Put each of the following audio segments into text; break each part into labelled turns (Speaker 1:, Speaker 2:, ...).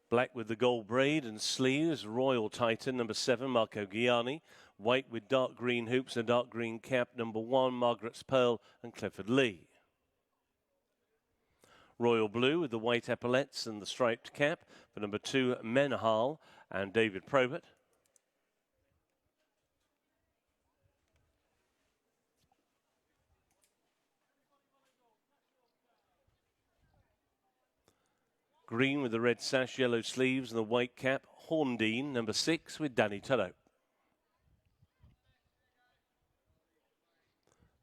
Speaker 1: Black with the gold braid and sleeves, Royal Titan, number 7, Marco Gianni. White with dark green hoops and dark green cap, number 1, Margaret's Pearl and Clifford Lee. Royal Blue with the white epaulettes and the striped cap for number 2, Menhal and David Probert. Green with the red sash, yellow sleeves and the white cap, Horndean, number 6 with Danny Tuddow.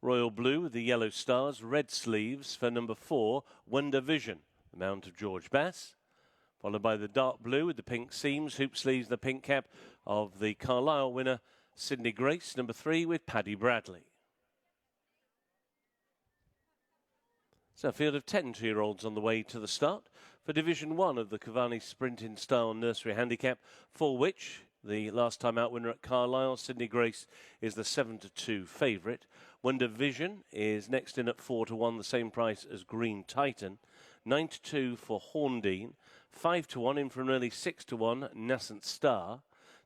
Speaker 1: Royal Blue with the yellow stars, red sleeves for number 4, Wonder Vision, the mount of George Bass. Followed by the dark blue with the pink seams, hoop sleeves, the pink cap of the Carlisle winner, Sydney Grace, number 3 with Paddy Bradley. So a field of 10 2-year-olds on the way to the start for Division 1 of the Cavani Sprint in Style Nursery Handicap, for which the last time out winner at Carlisle, Sydney Grace, is the 7-2 favourite. Wonder Vision is next in at 4-1, the same price as Green Titan. 9-2 for Horndean. 5-1 in for an early 6-1 Nascent Star.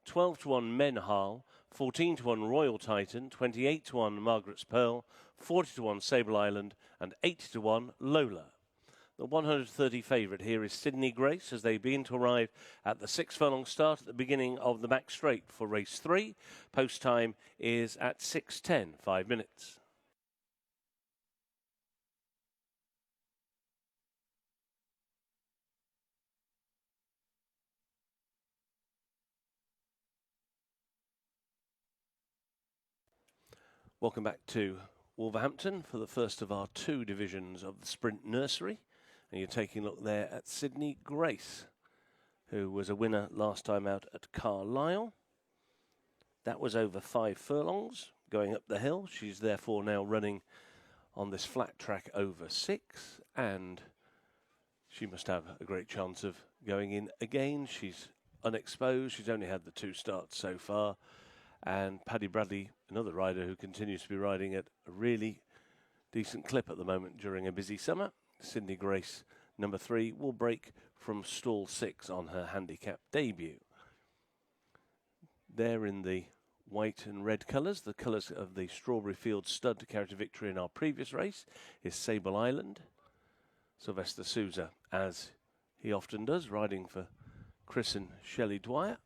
Speaker 1: 12-1 Menhal. 14-1 Royal Titan. 28-1 Margaret's Pearl. 40-1 Sable Island. And 80-1 Lola. The 130 favourite here is Sydney Grace as they begin to arrive at the 6 furlong start at the beginning of the back straight for race 3. Post time is at 6:10, 5 minutes. Welcome back to Wolverhampton for the first of our 2 divisions of the Sprint Nursery. And you're taking a look there at Sydney Grace, who was a winner last time out at Carlisle. That was over 5 furlongs going up the hill. She's therefore now running on this flat track over 6. And she must have a great chance of going in again. She's unexposed. She's only had the 2 starts so far. And Paddy Bradley, another rider who continues to be riding at a really decent clip at the moment during a busy summer. Sydney Grace, number 3, will break from stall 6 on her handicap debut. There in the white and red colours, the colours of the Strawberry Field stud to carry to victory in our previous race, is Sable Island. Sylvester Sousa, as he often does, riding for Chris and Shelley Dwyer.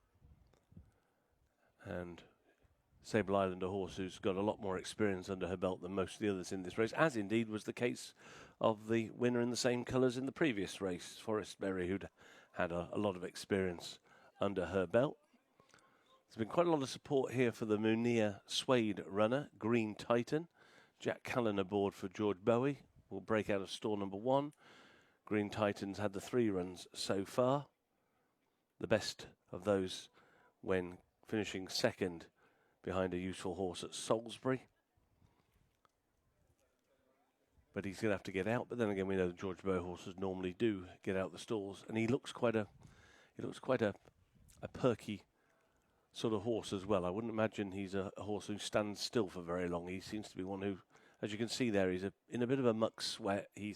Speaker 1: And Sable Island, a horse who's got a lot more experience under her belt than most of the others in this race, as indeed was the case of the winner in the same colours in the previous race, Forest Berry, who'd had a lot of experience under her belt. There's been quite a lot of support here for the Munir Suede runner, Green Titan. Jack Cullen aboard for George Bowie will break out of stall number 1. Green Titan's had the 3 runs so far. The best of those when finishing second behind a useful horse at Salisbury. But he's going to have to get out. But then again, we know the George Bow horses normally do get out the stalls, and he looks quite a perky sort of horse as well. I wouldn't imagine he's a horse who stands still for very long. He seems to be one who, as you can see there, he's in a bit of a muck sweat. He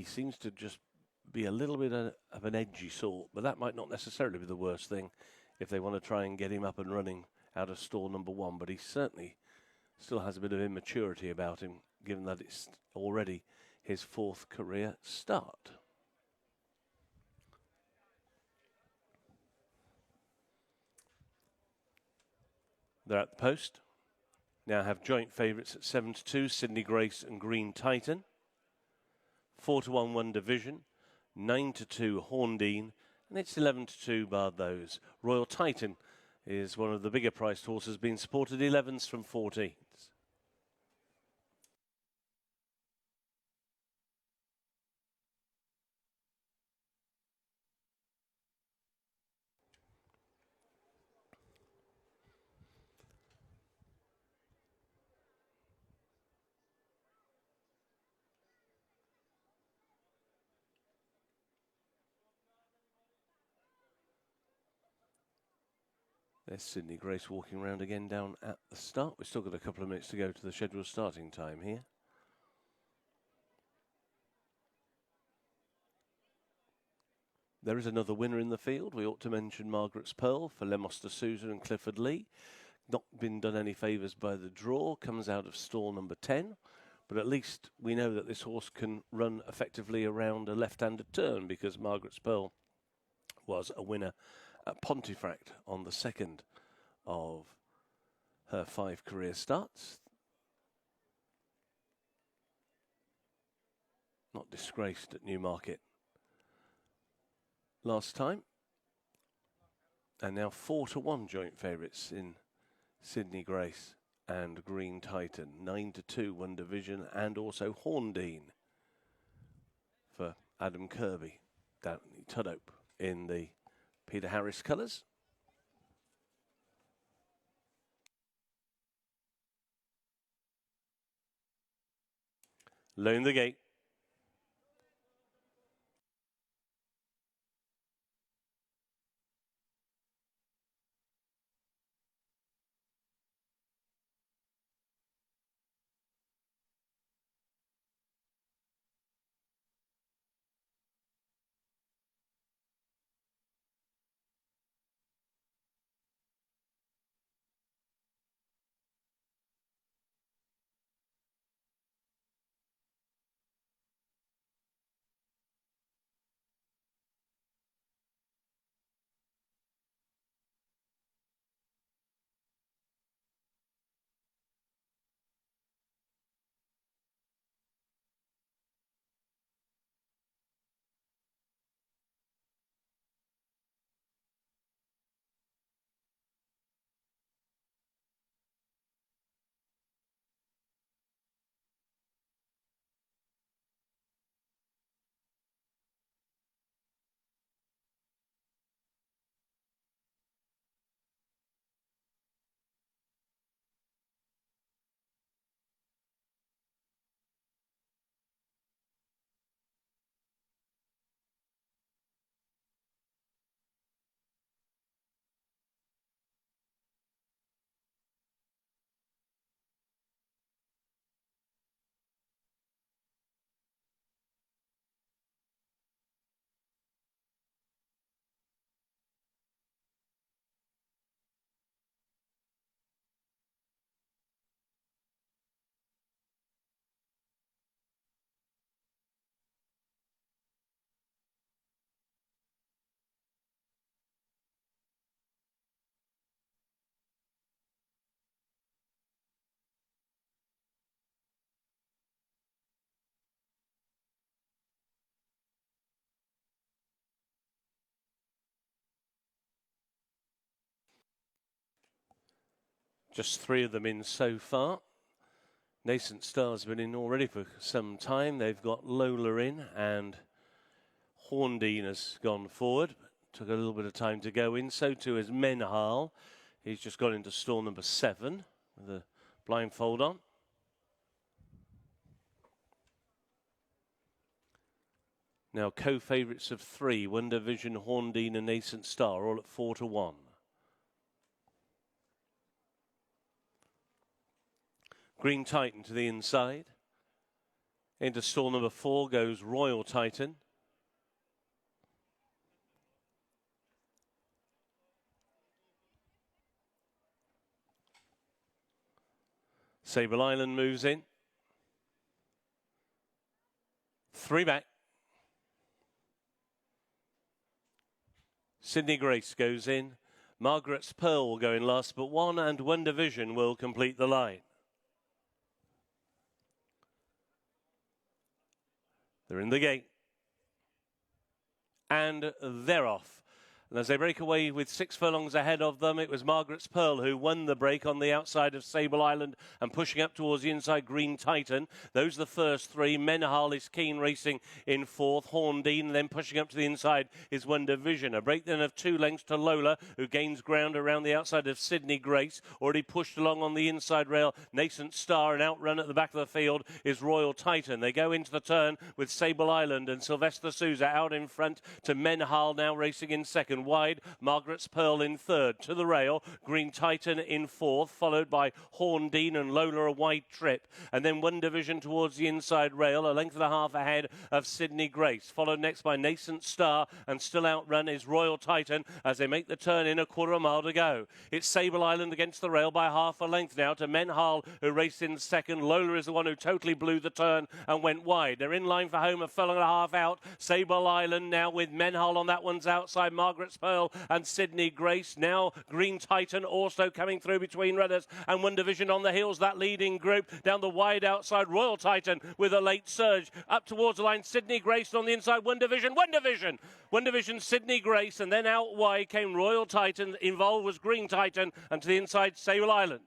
Speaker 1: seems to just be a little bit of an edgy sort, but that might not necessarily be the worst thing if they want to try and get him up and running out of stall number 1. But he certainly still has a bit of immaturity about him, given that it's already his 4th career start. They're at the post. Now have joint favourites at 7-2, Sydney Grace and Green Titan. 4-1 Wonder Vision. 9-2 Horndean. And it's 11-2 bar those. Royal Titan is one of the bigger priced horses being supported 11s from 14s. There's Sydney Grace walking around again down at the start. We've still got a couple of minutes to go to the scheduled starting time here. There is another winner in the field. We ought to mention Margaret's Pearl for Lemos de Souza and Clifford Lee. Not been done any favours by the draw. Comes out of stall number 10. But at least we know that this horse can run effectively around a left-handed turn, because Margaret's Pearl was a winner at Pontefract on the second of her 5 career starts. Not disgraced at Newmarket last time. And now 4-1 joint favourites in Sydney Grace and Green Titan. 9-2 One Division, and also Horndean for Adam Kirby down at Tudhope in the Peter Harris colours. Loan the gate. Just 3 of them in so far. Nascent Star's been in already for some time. They've got Lola in, and Horndean has gone forward. Took a little bit of time to go in. So too has Menhal. He's just gone into stall number 7 with a blindfold on. Now co-favourites of 3, One Division, Horndean and Nascent Star, all at 4-1. Green Titan to the inside. Into stall number 4 goes Royal Titan. Sable Island moves in. 3 back. Sydney Grace goes in. Margaret's Pearl will go in last but 1, and One Division will complete the line. They're in the gate. And they're off. And as they break away with 6 furlongs ahead of them, it was Margaret's Pearl who won the break on the outside of Sable Island and pushing up towards the inside, Green Titan. Those are the first 3. Menhal is keen, racing in 4th. Horndean, and then pushing up to the inside is One Division. A break then of 2 lengths to Lola, who gains ground around the outside of Sydney Grace. Already pushed along on the inside rail, Nascent Star, and outrun at the back of the field is Royal Titan. They go into the turn with Sable Island and Sylvester Souza out in front to Menhal, now racing in second. Division wide. Margaret's Pearl in third. To the rail, Green Titan in fourth, followed by Horndean and Lola a wide trip. And then 1 Division towards the inside rail, a length and a half ahead of Sydney Grace. Followed next by Nascent Star, and still outrun is Royal Titan as they make the turn in a quarter of a mile to go. It's Sable Island against the rail by half a length now to Menhal, who raced in second. Lola is the one who totally blew the turn and went wide. They're in line for home, a furlong and a half out. Sable Island now with Menhal on that one's outside. Margaret's Pearl and Sydney Grace. Now Green Titan also coming through between runners and 1 Division on the heels. That leading group down the wide outside. Royal Titan with a late surge up towards the line. Sydney Grace on the inside. 1 Division. 1 Division Sydney Grace, and then out wide came Royal Titan. Involved was Green Titan, and to the inside Sable Island.